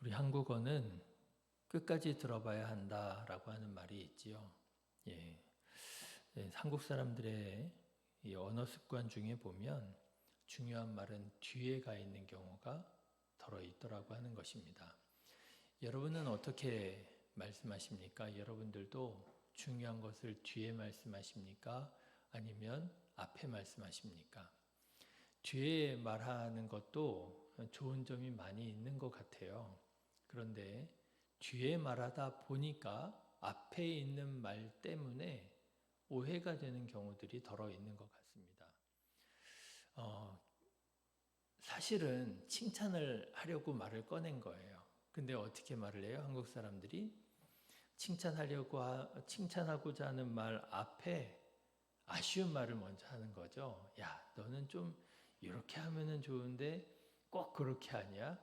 우리 한국어는 끝까지 들어봐야 한다라고 하는 말이 있지요. 예. 한국 사람들의 이 언어 습관 중에 보면 중요한 말은 뒤에 가 있는 경우가 덜어 있더라고 하는 것입니다. 여러분은 어떻게 말씀하십니까? 여러분들도 중요한 것을 뒤에 말씀하십니까? 아니면 앞에 말씀하십니까? 뒤에 말하는 것도 좋은 점이 많이 있는 것 같아요. 그런데 뒤에 말하다 보니까 앞에 있는 말 때문에 오해가 되는 경우들이 덜어 있는 것 같습니다. 사실은 칭찬을 하려고 말을 꺼낸 거예요. 근데 어떻게 말을 해요? 한국 사람들이 칭찬하고자 하는 말 앞에 아쉬운 말을 먼저 하는 거죠. 야, 너는 좀 이렇게 하면은 좋은데 꼭 그렇게 하냐?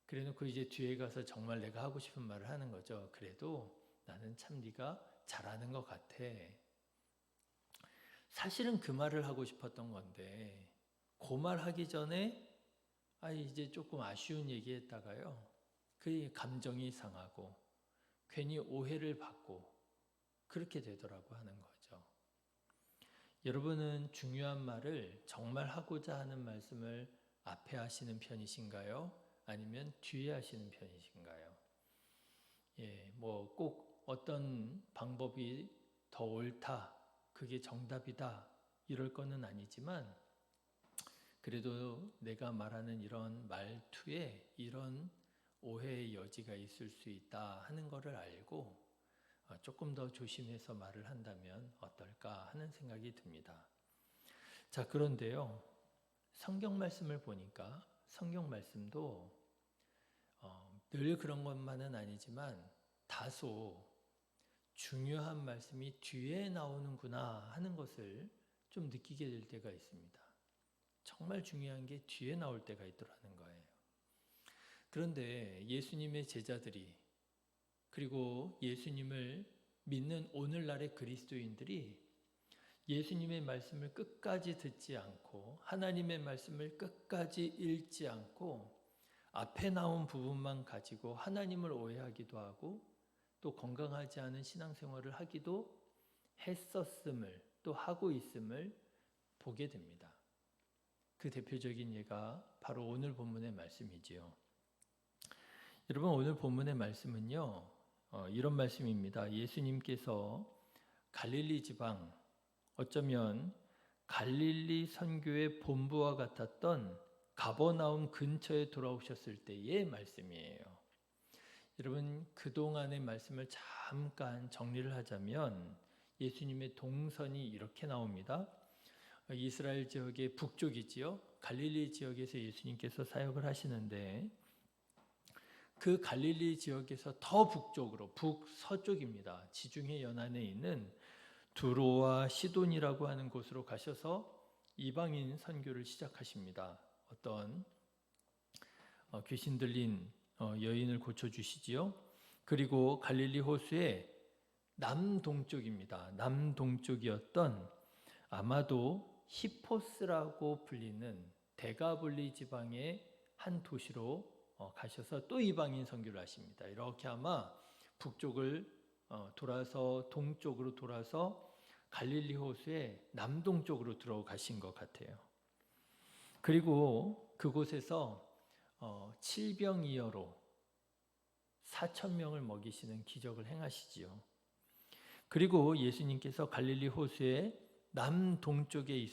그래 놓고 이제 뒤에 가서 정말 내가 하고 싶은 말을 하는 거죠. 그래도 나는 참 네가 잘하는 것 같아. 사실은 그 말을 하고 싶었던 건데 그 말 하기 전에 이제 조금 아쉬운 얘기했다가요. 그 감정이 상하고 괜히 오해를 받고 그렇게 되더라고 하는 거죠. 여러분은 중요한 말을 정말 하고자 하는 말씀을 앞에 하시는 편이신가요? 아니면 뒤에 하시는 편이신가요? 뭐 꼭 어떤 방법이 더 옳다, 그게 정답이다, 이럴 거는 아니지만 그래도 내가 말하는 이런 말투에 이런 오해의 여지가 있을 수 있다 하는 것을 알고 조금 더 조심해서 말을 한다면 어떨까 하는 생각이 듭니다. 자, 그런데요. 성경 말씀을 보니까 성경 말씀도 늘 그런 것만은 아니지만 다소 중요한 말씀이 뒤에 나오는구나 하는 것을 좀 느끼게 될 때가 있습니다. 정말 중요한 게 뒤에 나올 때가 있더라는 거예요. 그런데 예수님의 제자들이 그리고 예수님을 믿는 오늘날의 그리스도인들이 예수님의 말씀을 끝까지 듣지 않고 하나님의 말씀을 끝까지 읽지 않고 앞에 나온 부분만 가지고 하나님을 오해하기도 하고 또 건강하지 않은 신앙생활을 하기도 했었음을 또 하고 있음을 보게 됩니다. 그 대표적인 예가 바로 오늘 본문의 말씀이지요. 여러분 오늘 본문의 말씀은요. 이런 말씀입니다. 예수님께서 갈릴리 지방 어쩌면 갈릴리 선교의 본부와 같았던 가버나움 근처에 돌아오셨을 때의 말씀이에요. 여러분 그동안의 말씀을 잠깐 정리를 하자면 예수님의 동선이 이렇게 나옵니다. 이스라엘 지역의 북쪽이지요. 갈릴리 지역에서 예수님께서 사역을 하시는데 그 갈릴리 지역에서 더 북쪽으로 북서쪽입니다. 지중해 연안에 있는 두로와 시돈이라고 하는 곳으로 가셔서 이방인 선교를 시작하십니다. 어떤 귀신 들린 여인을 고쳐주시지요. 그리고 갈릴리 호수의 남동쪽입니다. 남동쪽이었던 아마도 히포스라고 불리는 데가볼리 지방의 한 도시로 가셔서 또 이방인 선교를 하십니다. 이렇게 아마 북쪽을 돌아서 동쪽으로 돌아서 갈릴리 호수의 남동쪽으로 들어가신 것 같아요. 그리고 그곳에서 칠병이어로 4,000명을 먹이시는 기적을 행하시지요. 그리고 예수님께서 갈릴리 호수의 남동쪽에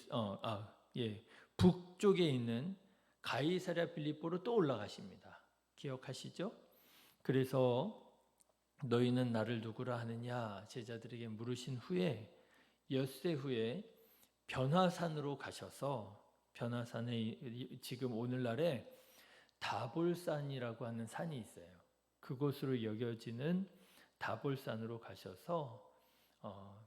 북쪽에 있는 가이사랴 빌립보로 또 올라가십니다. 기억하시죠? 그래서 너희는 나를 누구라 하느냐 제자들에게 물으신 후에 엿새 후에 변화산으로 가셔서 변화산에 지금 오늘날에 다볼산이라고 하는 산이 있어요. 그곳으로 여겨지는 다볼산으로 가셔서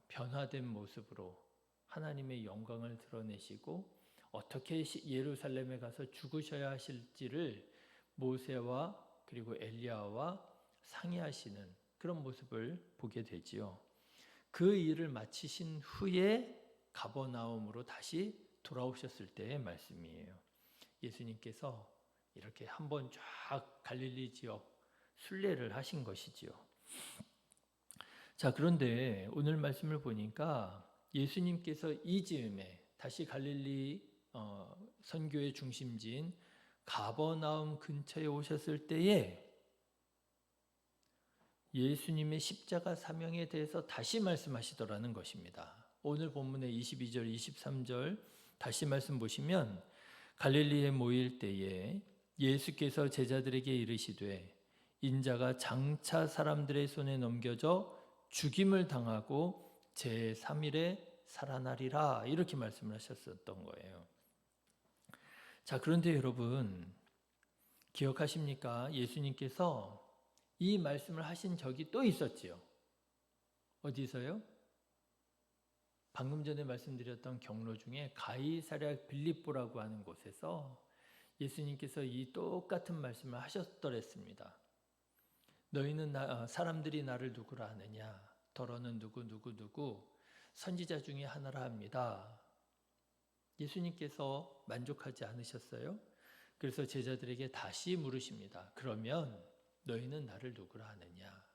변화된 모습으로 하나님의 영광을 드러내시고 어떻게 예루살렘에 가서 죽으셔야 하실지를 모세와 그리고 엘리야와 상의하시는 그런 모습을 보게 되지요. 그 일을 마치신 후에 가버나움으로 다시 돌아오셨을 때의 말씀이에요. 예수님께서 이렇게 한번 쫙 갈릴리 지역 순례를 하신 것이지요. 자, 그런데 오늘 말씀을 보니까 예수님께서 이 즈음에 다시 갈릴리 선교의 중심지인 가버나움 근처에 오셨을 때에 예수님의 십자가 사명에 대해서 다시 말씀하시더라는 것입니다. 오늘 본문의 22절, 23절 다시 말씀 보시면 갈릴리에 모일 때에 예수께서 제자들에게 이르시되 인자가 장차 사람들의 손에 넘겨져 죽임을 당하고 제3일에 살아나리라 이렇게 말씀을 하셨었던 거예요. 자, 그런데 여러분 기억하십니까? 예수님께서 이 말씀을 하신 적이 또 있었지요. 어디서요? 방금 전에 말씀드렸던 경로 중에 가이사랴 빌립보라고 하는 곳에서 예수님께서 이 똑같은 말씀을 하셨더랬습니다. 너희는 사람들이 나를 누구라 하느냐? 더러는 누구 선지자 중에 하나라 합니다. 예수님께서 만족하지 않으셨어요? 그래서 제자들에게 다시 물으십니다. 그러면 너희는 나를 누구라 하느냐?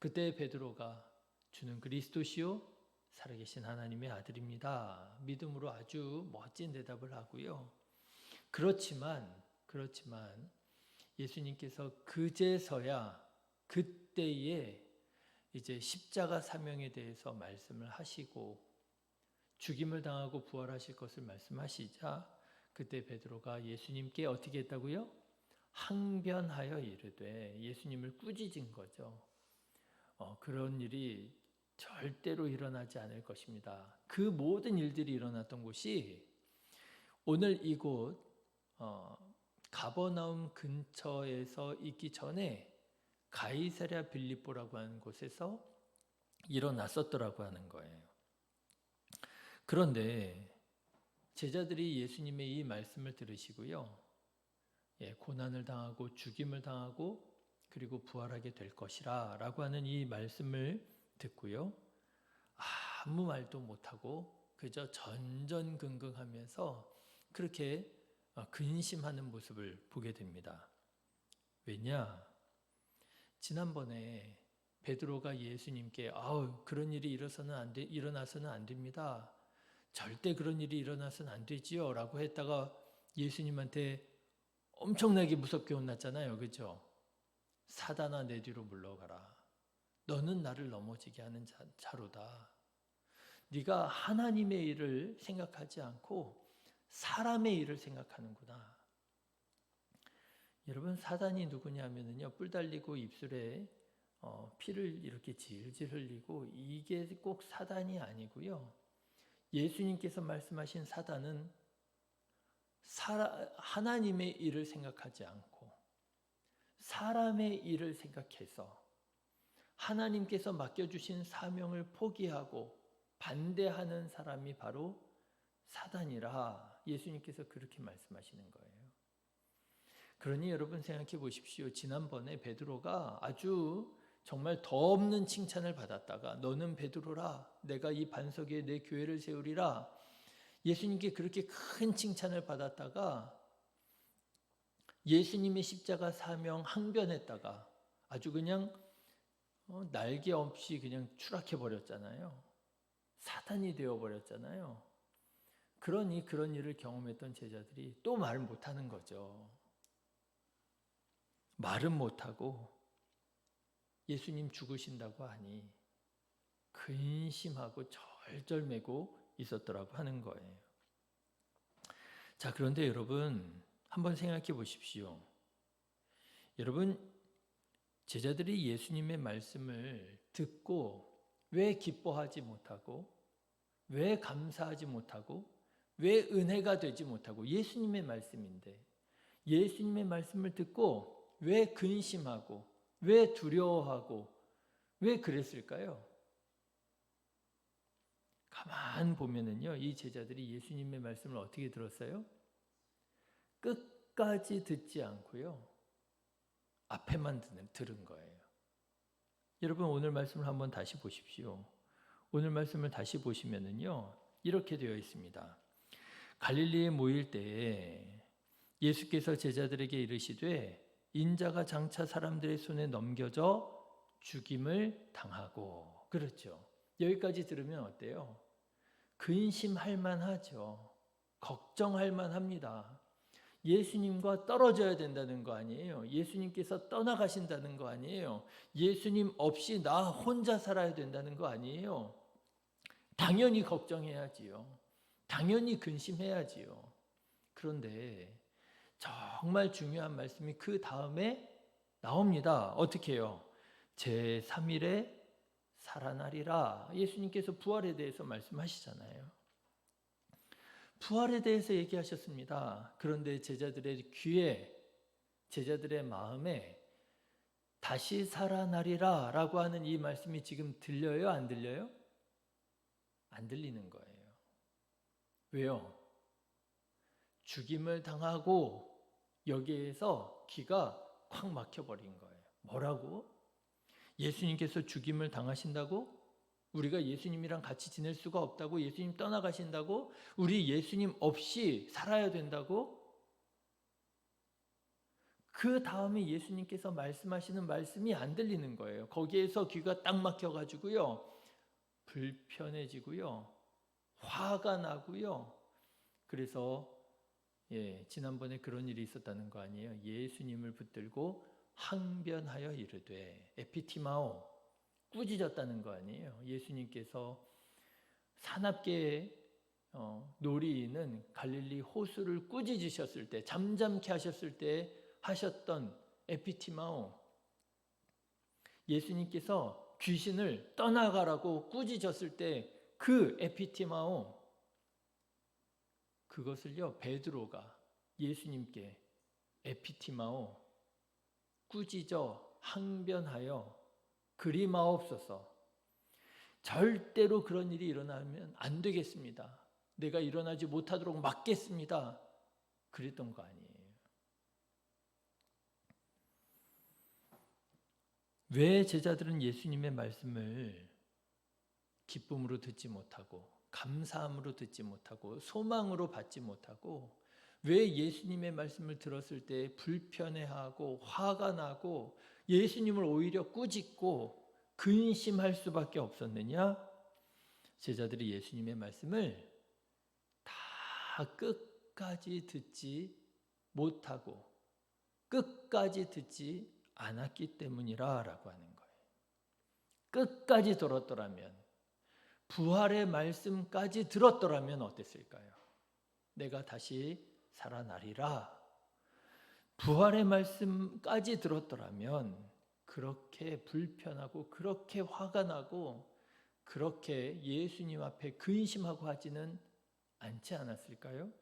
그때 베드로가 주는 그리스도시요 살아계신 하나님의 아들입니다. 믿음으로 아주 멋진 대답을 하고요. 그렇지만 예수님께서 그제서야 그때에 이제 십자가 사명에 대해서 말씀을 하시고 죽임을 당하고 부활하실 것을 말씀하시자 그때 베드로가 예수님께 어떻게 했다고요? 항변하여 이르되 예수님을 꾸짖은 거죠. 그런 일이 절대로 일어나지 않을 것입니다. 그 모든 일들이 일어났던 곳이 오늘 이곳 가버나움 근처에서 있기 전에 가이사랴 빌립보라고 하는 곳에서 일어났었더라고 하는 거예요. 그런데 제자들이 예수님의 이 말씀을 들으시고요. 고난을 당하고 죽임을 당하고 그리고 부활하게 될 것이라 라고 하는 이 말씀을 듣고요. 아무 말도 못하고 그저 전전긍긍하면서 그렇게 근심하는 모습을 보게 됩니다. 왜냐? 지난번에 베드로가 예수님께 그런 일이 일어나서는 안 됩니다. 절대 그런 일이 일어나서는 안 되지요 라고 했다가 예수님한테 엄청나게 무섭게 혼났잖아요. 그렇죠? 사단아 내 뒤로 물러가라. 너는 나를 넘어지게 하는 자로다. 네가 하나님의 일을 생각하지 않고 사람의 일을 생각하는구나. 여러분 사단이 누구냐면요. 뿔 달리고 입술에 피를 이렇게 질질 흘리고 이게 꼭 사단이 아니고요. 예수님께서 말씀하신 사단은 하나님의 일을 생각하지 않고 사람의 일을 생각해서 하나님께서 맡겨주신 사명을 포기하고 반대하는 사람이 바로 사단이라 예수님께서 그렇게 말씀하시는 거예요. 그러니 여러분 생각해 보십시오. 지난번에 베드로가 아주 정말 더 없는 칭찬을 받았다가 너는 베드로라 내가 이 반석 위에 내 교회를 세우리라 예수님께 그렇게 큰 칭찬을 받았다가 예수님의 십자가 사명 항변했다가 아주 그냥 날개 없이 그냥 추락해 버렸잖아요. 사탄이 되어 버렸잖아요. 그러니 그런 일을 경험했던 제자들이 또 말 못하는 거죠. 말은 못하고 예수님 죽으신다고 하니 근심하고 절절매고 있었더라고 하는 거예요. 자, 그런데 여러분 한번 생각해 보십시오. 여러분 제자들이 예수님의 말씀을 듣고 왜 기뻐하지 못하고 왜 감사하지 못하고 왜 은혜가 되지 못하고 예수님의 말씀인데 예수님의 말씀을 듣고 왜 근심하고 왜 두려워하고 왜 그랬을까요? 가만 보면은요, 이 제자들이 예수님의 말씀을 어떻게 들었어요? 끝까지 듣지 않고요, 앞에만 들은 거예요. 여러분 오늘 말씀을 한번 다시 보십시오. 오늘 말씀을 다시 보시면은요, 이렇게 되어 있습니다. 갈릴리에 모일 때에 예수께서 제자들에게 이르시되 인자가 장차 사람들의 손에 넘겨져 죽임을 당하고. 그렇죠. 여기까지 들으면 어때요? 근심할 만하죠. 걱정할 만합니다. 예수님과 떨어져야 된다는 거 아니에요. 예수님께서 떠나가신다는 거 아니에요. 예수님 없이 나 혼자 살아야 된다는 거 아니에요. 당연히 걱정해야지요. 당연히 근심해야지요. 그런데 정말 중요한 말씀이 그 다음에 나옵니다. 어떻게 해요? 제3일에 살아나리라. 예수님께서 부활에 대해서 말씀하시잖아요. 부활에 대해서 얘기하셨습니다. 그런데 제자들의 귀에, 제자들의 마음에 다시 살아나리라 라고 하는 이 말씀이 지금 들려요? 안 들려요? 안 들리는 거예요. 왜요? 죽임을 당하고 여기에서 귀가 콱 막혀버린 거예요. 뭐라고? 예수님께서 죽임을 당하신다고? 우리가 예수님이랑 같이 지낼 수가 없다고? 예수님 떠나가신다고? 우리 예수님 없이 살아야 된다고? 그 다음에 예수님께서 말씀하시는 말씀이 안 들리는 거예요. 거기에서 귀가 딱 막혀가지고요. 불편해지고요. 화가 나고요. 그래서 지난번에 그런 일이 있었다는 거 아니에요. 예수님을 붙들고 항변하여 이르되, 에피티마오, 꾸짖었다는 거 아니에요. 예수님께서 사납게 놀이는 갈릴리 호수를 꾸짖으셨을 때, 잠잠케 하셨을 때 하셨던 에피티마오, 예수님께서 귀신을 떠나가라고 꾸짖었을 때 그 에피티마오, 그것을요 베드로가 예수님께 에피티마오, 꾸짖어 항변하여 그리마옵소서, 절대로 그런 일이 일어나면 안 되겠습니다, 내가 일어나지 못하도록 막겠습니다, 그랬던 거 아니에요. 왜 제자들은 예수님의 말씀을 기쁨으로 듣지 못하고 감사함으로 듣지 못하고 소망으로 받지 못하고, 왜 예수님의 말씀을 들었을 때 불편해하고 화가 나고 예수님을 오히려 꾸짖고 근심할 수밖에 없었느냐? 제자들이 예수님의 말씀을 다 끝까지 듣지 못하고 끝까지 듣지 않았기 때문이라고 하는 거예요. 끝까지 들었더라면, 부활의 말씀까지 들었더라면 어땠을까요? 내가 다시 살아나리라. 부활의 말씀까지 들었더라면 그렇게 불편하고 그렇게 화가 나고 그렇게 예수님 앞에 근심하고 하지는 않지 않았을까요?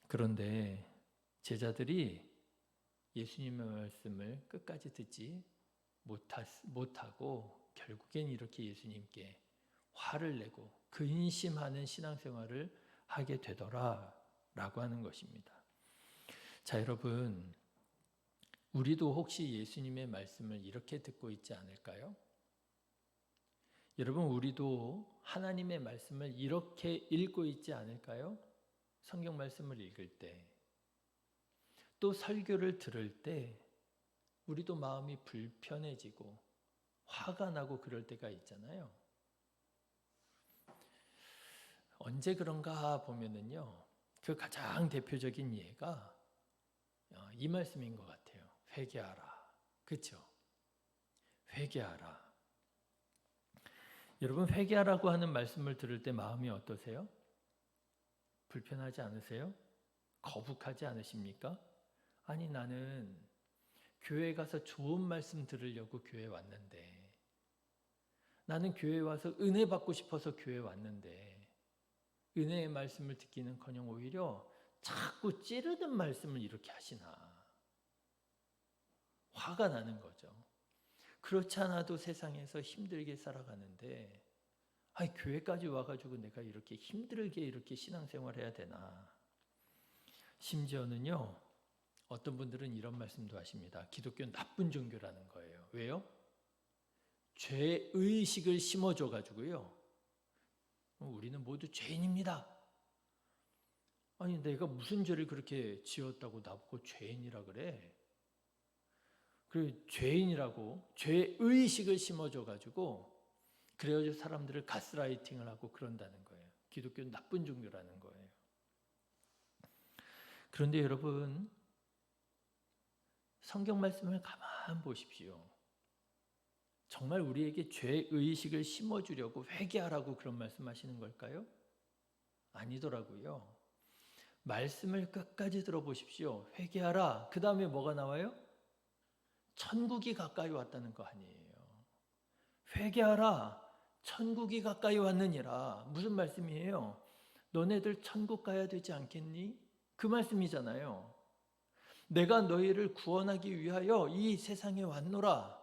그런데 제자들이 예수님의 말씀을 끝까지 듣지 못하고 결국엔 이렇게 예수님께 화를 내고 근심하는 신앙생활을 하게 되더라라고 하는 것입니다. 자, 여러분, 우리도 혹시 예수님의 말씀을 이렇게 듣고 있지 않을까요? 여러분, 우리도 하나님의 말씀을 이렇게 읽고 있지 않을까요? 성경 말씀을 읽을 때, 또 설교를 들을 때 우리도 마음이 불편해지고 화가 나고 그럴 때가 있잖아요. 언제 그런가 보면은요, 그 가장 대표적인 예가 이 말씀인 것 같아요. 회개하라. 그렇죠? 회개하라. 여러분, 회개하라고 하는 말씀을 들을 때 마음이 어떠세요? 불편하지 않으세요? 거북하지 않으십니까? 아니, 나는 교회 가서 좋은 말씀 들으려고 교회 왔는데, 나는 교회 와서 은혜 받고 싶어서 교회 왔는데 은혜의 말씀을 듣기는커녕 오히려 자꾸 찌르는 말씀을 이렇게 하시나, 화가 나는 거죠. 그렇지 않아도 세상에서 힘들게 살아가는데 교회까지 와가지고 내가 이렇게 힘들게 이렇게 신앙생활 해야 되나. 심지어는요, 어떤 분들은 이런 말씀도 하십니다. 기독교는 나쁜 종교라는 거예요. 왜요? 죄의식을 심어줘가지고요, 우리는 모두 죄인입니다. 아니 내가 무슨 죄를 그렇게 지었다고 나보고 죄인이라 그래? 그 죄인이라고 죄의식을 심어줘가지고 그래가지고 사람들을 가스라이팅을 하고 그런다는 거예요. 기독교는 나쁜 종교라는 거예요. 그런데 여러분 성경 말씀을 가만 보십시오. 정말 우리에게 죄의식을 심어주려고 회개하라고 그런 말씀하시는 걸까요? 아니더라고요. 말씀을 끝까지 들어보십시오. 회개하라. 그 다음에 뭐가 나와요? 천국이 가까이 왔다는 거 아니에요. 회개하라. 천국이 가까이 왔느니라. 무슨 말씀이에요? 너네들 천국 가야 되지 않겠니? 그 말씀이잖아요. 내가 너희를 구원하기 위하여 이 세상에 왔노라.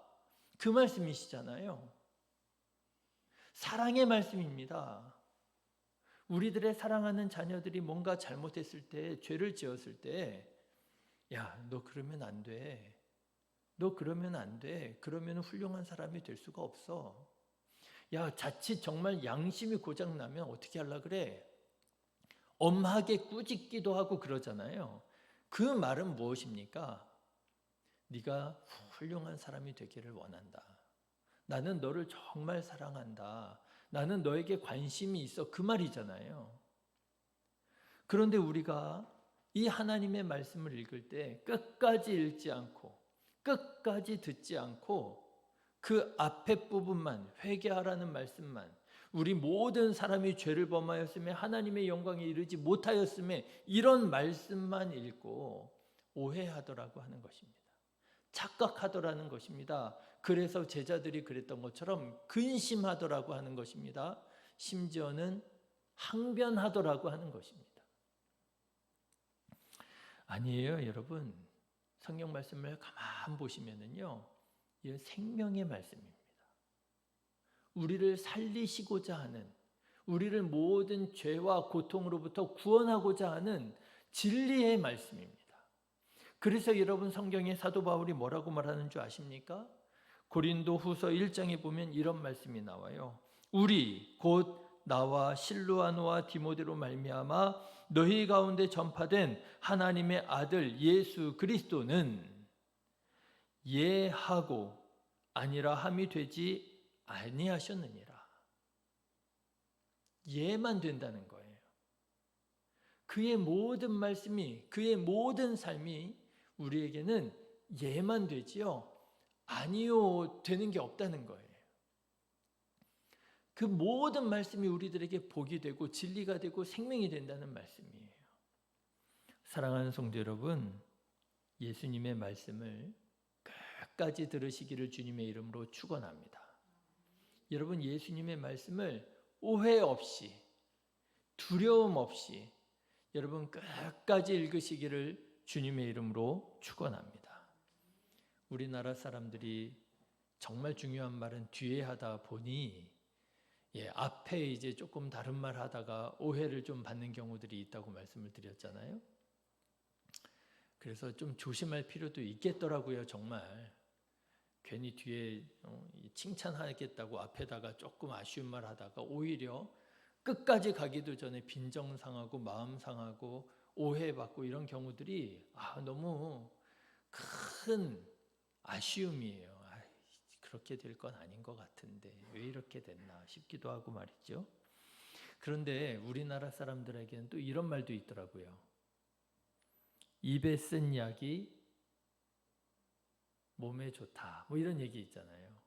그 말씀이시잖아요. 사랑의 말씀입니다. 우리들의 사랑하는 자녀들이 뭔가 잘못했을 때, 죄를 지었을 때, 야, 너 그러면 안 돼. 너 그러면 안 돼. 그러면 훌륭한 사람이 될 수가 없어. 야, 자칫 정말 양심이 고장나면 어떻게 하려 그래? 엄하게 꾸짖기도 하고 그러잖아요. 그 말은 무엇입니까? 네가 훌륭한 사람이 되기를 원한다. 나는 너를 정말 사랑한다. 나는 너에게 관심이 있어. 그 말이잖아요. 그런데 우리가 이 하나님의 말씀을 읽을 때 끝까지 읽지 않고 끝까지 듣지 않고 그 앞에 부분만 회개하라는 말씀만 우리 모든 사람이 죄를 범하였음에 하나님의 영광에 이르지 못하였음에 이런 말씀만 읽고 오해하더라고 하는 것입니다. 착각하더라는 것입니다. 그래서 제자들이 그랬던 것처럼 근심하더라고 하는 것입니다. 심지어는 항변하더라고 하는 것입니다. 아니에요, 여러분. 성경 말씀을 가만 보시면은요, 이 생명의 말씀입니다. 우리를 살리시고자 하는, 우리를 모든 죄와 고통으로부터 구원하고자 하는 진리의 말씀입니다. 그래서 여러분 성경에 사도 바울이 뭐라고 말하는 줄 아십니까? 고린도 후서 1장에 보면 이런 말씀이 나와요. 우리 곧 나와 실루아노와 디모데로 말미암아 너희 가운데 전파된 하나님의 아들 예수 그리스도는 예하고 아니라 함이 되지 아니하셨느니라. 예만 된다는 거예요. 그의 모든 말씀이, 그의 모든 삶이 우리에게는 예만 되지요. 아니요 되는 게 없다는 거예요. 그 모든 말씀이 우리들에게 복이 되고 진리가 되고 생명이 된다는 말씀이에요. 사랑하는 성도 여러분, 예수님의 말씀을 끝까지 들으시기를 주님의 이름으로 축원합니다. 여러분 예수님의 말씀을 오해 없이 두려움 없이 여러분 끝까지 읽으시기를 주님의 이름으로 축원합니다. 우리나라 사람들이 정말 중요한 말은 뒤에 하다 보니 앞에 이제 조금 다른 말 하다가 오해를 좀 받는 경우들이 있다고 말씀을 드렸잖아요. 그래서 좀 조심할 필요도 있겠더라고요. 정말 괜히 뒤에 칭찬하겠다고 앞에다가 조금 아쉬운 말 하다가 오히려 끝까지 가기도 전에 빈정 상하고 마음 상하고 오해받고 이런 경우들이 너무 큰 아쉬움이에요. 그렇게 될 건 아닌 것 같은데 왜 이렇게 됐나 싶기도 하고 말이죠. 그런데 우리나라 사람들에게는 또 이런 말도 있더라고요. 입에 쓴 약이 몸에 좋다. 뭐 이런 얘기 있잖아요.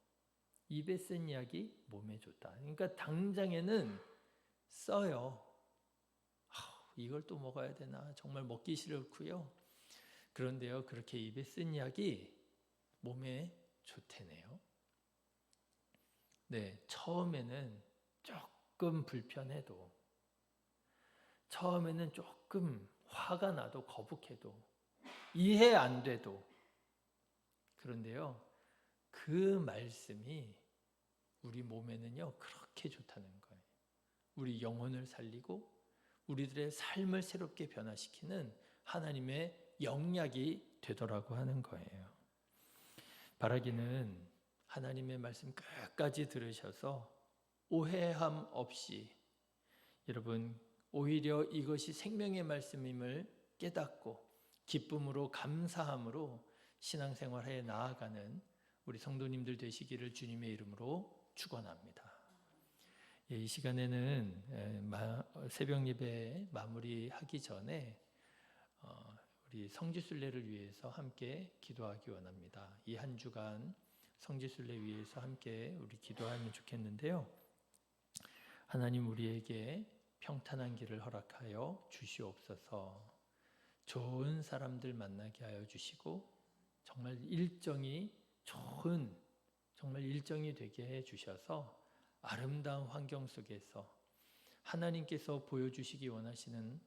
입에 쓴 약이 몸에 좋다. 그러니까 당장에는 써요. 이걸 또 먹어야 되나? 정말 먹기 싫고요. 그런데요, 그렇게 입에 쓴 약이 몸에 좋대네요. 네, 처음에는 조금 불편해도, 처음에는 조금 화가 나도 거북해도, 이해 안 돼도, 그런데요, 그 말씀이 우리 몸에는요, 그렇게 좋다는 거예요. 우리 영혼을 살리고, 우리들의 삶을 새롭게 변화시키는 하나님의 영약이 되더라고 하는 거예요. 바라기는 하나님의 말씀 끝까지 들으셔서 오해함 없이 여러분 오히려 이것이 생명의 말씀임을 깨닫고 기쁨으로 감사함으로 신앙생활에 나아가는 우리 성도님들 되시기를 주님의 이름으로 축원합니다. 이 시간에는 새벽 예배 마무리하기 전에 우리 성지순례를 위해서 함께 기도하기 원합니다. 이 한 주간 성지순례 위해서 함께 우리 기도하면 좋겠는데요. 하나님 우리에게 평탄한 길을 허락하여 주시옵소서. 좋은 사람들 만나게 하여 주시고 정말 일정이 좋은 정말 일정이 되게 해 주셔서 아름다운 환경 속에서 하나님께서 보여주시기 원하시는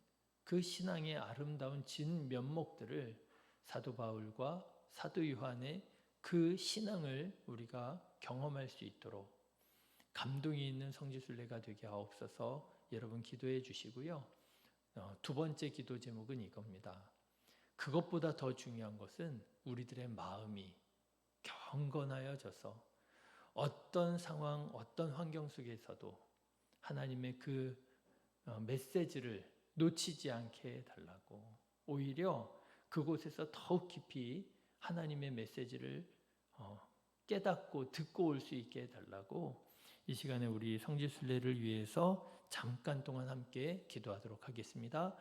그 신앙의 아름다운 진 면목들을 사도 바울과 사도 요한의 그 신앙을 우리가 경험할 수 있도록 감동이 있는 성지순례가 되게 하옵소서. 여러분 기도해 주시고요. 두 번째 기도 제목은 이겁니다. 그것보다 더 중요한 것은 우리들의 마음이 경건하여져서 어떤 상황, 어떤 환경 속에서도 하나님의 그 메시지를 놓치지 않게 해달라고, 오히려 그곳에서 더욱 깊이 하나님의 메시지를 깨닫고 듣고 올 수 있게 해달라고 이 시간에 우리 성지순례를 위해서 잠깐 동안 함께 기도하도록 하겠습니다.